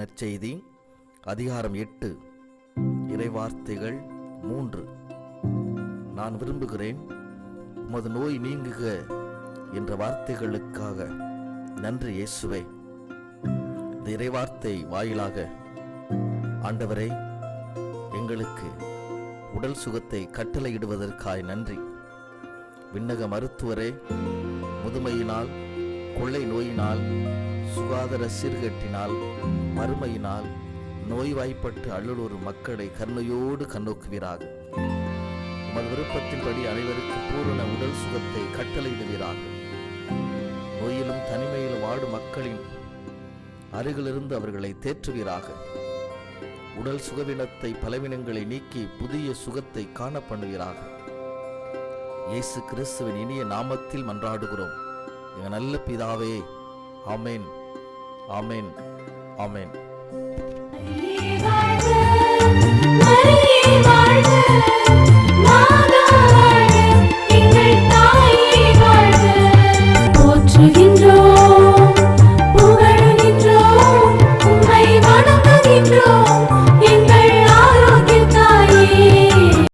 நற்செய்தி அதிகாரம் 8 இறைவார்த்தைகள் 3. நான் விரும்புகிறேன், உமது நோய் நீங்குக என்ற வார்த்தைகளுக்காக நன்றி இயேசுவே. இந்த இறைவார்த்தை வாயிலாக ஆண்டவரே, எங்களுக்கு உடல் சுகத்தை கட்டளையிடுவதற்காய் நன்றி. விண்ணக மருத்துவரே, முதுமையினால், கொள்ளை நோயினால், சுகாதார சீர்கேட்டினால், வறுமையினால் நோய்வாய்ப்பட்டு அழுலூர் மக்களை கருணையோடு கண்ணோக்குவீராக. உமது விருப்பத்தின்படி அனைவருக்கு பூரண உடல் சுகத்தை கட்டளையிடுவீராக. நோயிலும் தனிமையிலும் வாடும் மக்களின் அருகிலிருந்து அவர்களை தேற்றுவீராக. உடல் சுகவீனத்தை, பலவீனங்களை நீக்கி புதிய சுகத்தை காண பண்ணுவீராக. இயேசு கிறிஸ்துவின் இனிய நாமத்தில் மன்றாடுகிறோம் எங்கள் நல்ல பிதாவே. ஆமென், ஆமென், ஆமென்.